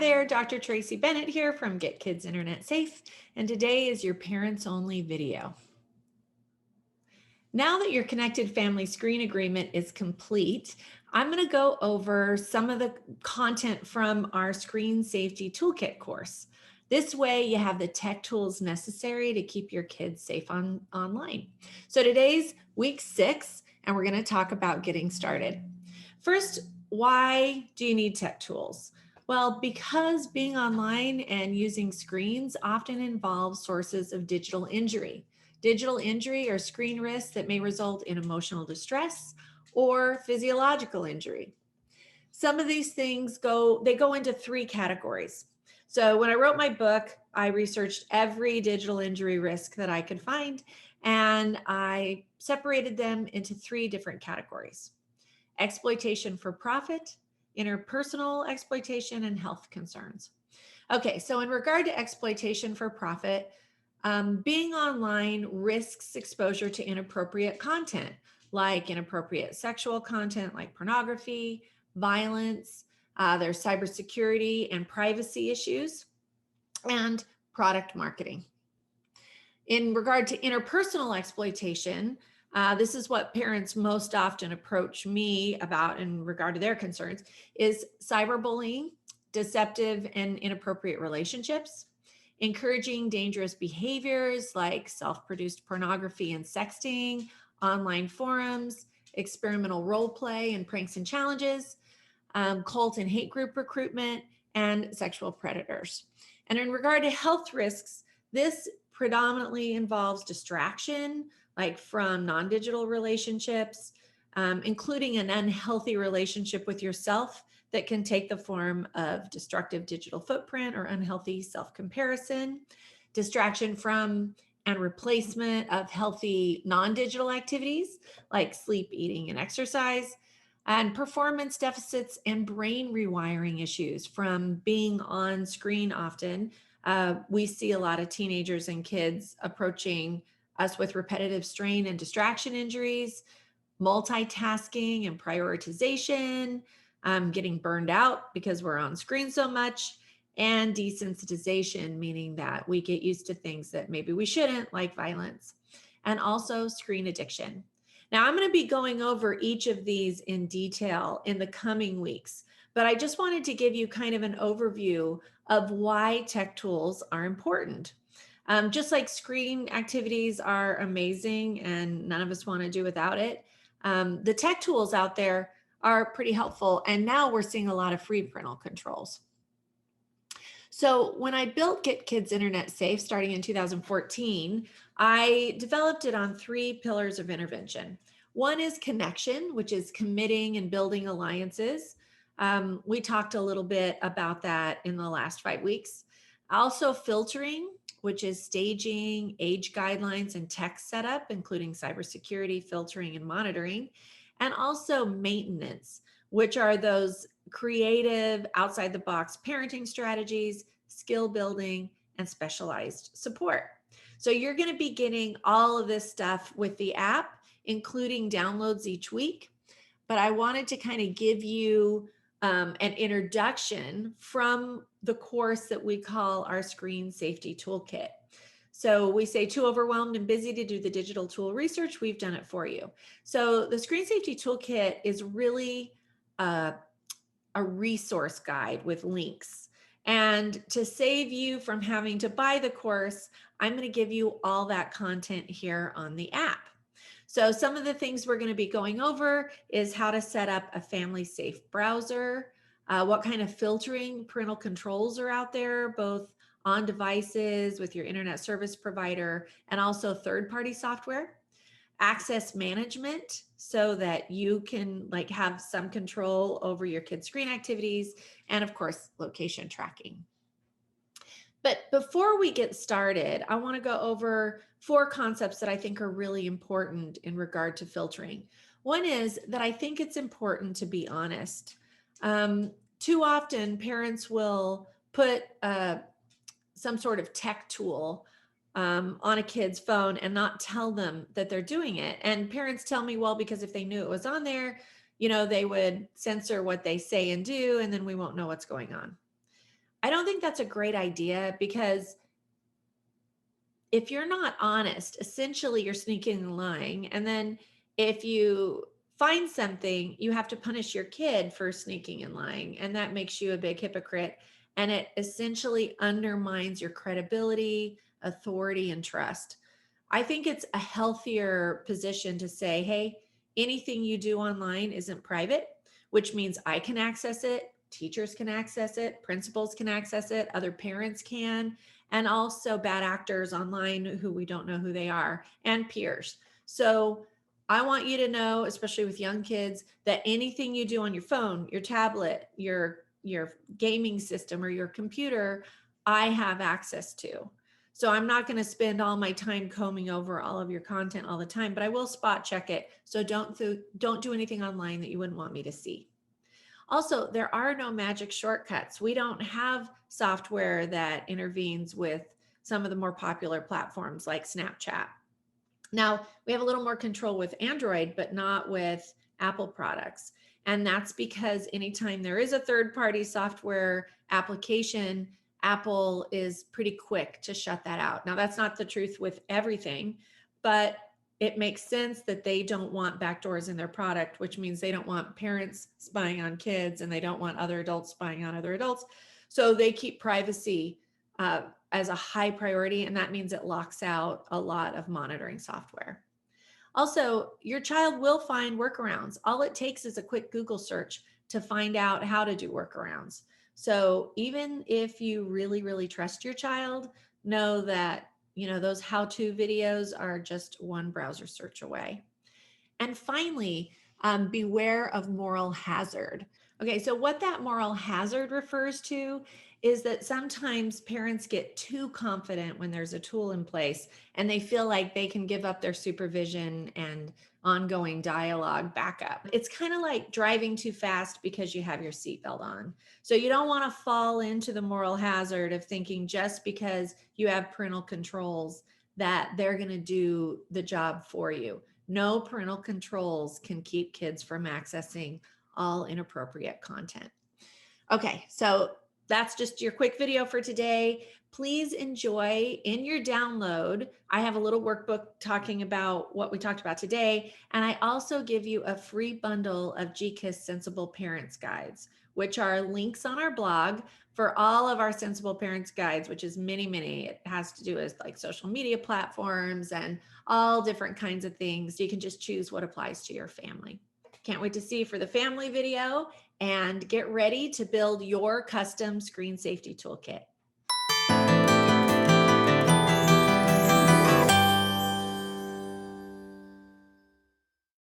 there, Dr. Tracy Bennett here from Get Kids Internet Safe, and today is your parents only video. Now that your connected family screen agreement is complete, I'm going to go over some of the content from our screen safety toolkit course. This way you have the tech tools necessary to keep your kids safe online. So today's week 6, and we're going to talk about getting started. First, why do you need tech tools? Well, because being online and using screens often involves sources of digital injury. Digital injury are screen risks that may result in emotional distress or physiological injury. Some of these things go into 3 categories. So when I wrote my book, I researched every digital injury risk that I could find, and I separated them into 3 different categories: exploitation for profit, interpersonal exploitation, and health concerns. Okay, so in regard to exploitation for profit, being online risks exposure to inappropriate content, like inappropriate sexual content, like pornography, violence. There's cybersecurity and privacy issues, and product marketing. In regard to interpersonal exploitation, this is what parents most often approach me about in regard to their concerns, is cyberbullying, deceptive and inappropriate relationships, encouraging dangerous behaviors like self-produced pornography and sexting, online forums, experimental role play and pranks and challenges, cult and hate group recruitment, and sexual predators. And in regard to health risks, this predominantly involves distraction, like from non-digital relationships, including an unhealthy relationship with yourself that can take the form of destructive digital footprint or unhealthy self-comparison, distraction from and replacement of healthy non-digital activities like sleep, eating, and exercise, and performance deficits and brain rewiring issues from being on screen often. We see a lot of teenagers and kids approaching us with repetitive strain and distraction injuries, multitasking and prioritization, getting burned out because we're on screen so much, and desensitization, meaning that we get used to things that maybe we shouldn't, like violence, and also screen addiction. Now, I'm going to be going over each of these in detail in the coming weeks, but I just wanted to give you kind of an overview of why tech tools are important. Just like screen activities are amazing and none of us want to do without it, the tech tools out there are pretty helpful. And now we're seeing a lot of free parental controls. So when I built Get Kids Internet Safe starting in 2014, I developed it on 3 pillars of intervention. One is connection, which is committing and building alliances. We talked a little bit about that in the last 5 weeks. Also filtering, which is staging, age guidelines, and tech setup, including cybersecurity, filtering, and monitoring. And also maintenance, which are those creative, outside the box parenting strategies, skill building, and specialized support. So you're going to be getting all of this stuff with the app, including downloads each week. But I wanted to kind of give you an introduction from the course that we call our Screen Safety Toolkit. So we say too overwhelmed and busy to do the digital tool research, we've done it for you. So the Screen Safety Toolkit is really a resource guide with links. And to save you from having to buy the course, I'm going to give you all that content here on the app. So some of the things we're going to be going over is how to set up a family safe browser, what kind of filtering parental controls are out there, both on devices with your internet service provider and also third-party software, access management so that you can have some control over your kids' screen activities, and of course, location tracking. But before we get started, I want to go over 4 concepts that I think are really important in regard to filtering. One is that I think it's important to be honest. Too often, parents will put some sort of tech tool on a kid's phone and not tell them that they're doing it. And parents tell me, well, because if they knew it was on there, they would censor what they say and do, and then we won't know what's going on. I don't think that's a great idea, because if you're not honest, essentially you're sneaking and lying. And then if you find something, you have to punish your kid for sneaking and lying. And that makes you a big hypocrite. And it essentially undermines your credibility, authority, and trust. I think it's a healthier position to say, hey, anything you do online isn't private, which means I can access it, teachers can access it, principals can access it, other parents can, and also bad actors online who we don't know who they are, and peers. So I want you to know, especially with young kids, that anything you do on your phone, your tablet, your gaming system, or your computer, I have access to. So I'm not going to spend all my time combing over all of your content all the time, but I will spot check it. So don't do anything online that you wouldn't want me to see. Also, there are no magic shortcuts. We don't have software that intervenes with some of the more popular platforms like Snapchat. Now, we have a little more control with Android, but not with Apple products. And that's because anytime there is a third-party software application, Apple is pretty quick to shut that out. Now, that's not the truth with everything, but it makes sense that they don't want backdoors in their product, which means they don't want parents spying on kids, and they don't want other adults spying on other adults. So they keep privacy as a high priority, and that means it locks out a lot of monitoring software. Also, your child will find workarounds. All it takes is a quick Google search to find out how to do workarounds. So even if you really, really trust your child, know that those how-to videos are just one browser search away. And finally, beware of moral hazard. Okay, so what that moral hazard refers to is that sometimes parents get too confident when there's a tool in place, and they feel like they can give up their supervision and ongoing dialogue backup. It's kind of like driving too fast because you have your seatbelt on. So you don't want to fall into the moral hazard of thinking just because you have parental controls that they're going to do the job for you. No parental controls can keep kids from accessing all inappropriate content. Okay, so that's just your quick video for today. Please enjoy. In your download, I have a little workbook talking about what we talked about today. And I also give you a free bundle of GKIS Sensible Parents Guides, which are links on our blog for all of our Sensible Parents Guides, which is many, many. It has to do with like social media platforms and all different kinds of things. You can just choose what applies to your family. Can't wait to see you for the family video, and get ready to build your custom screen safety toolkit.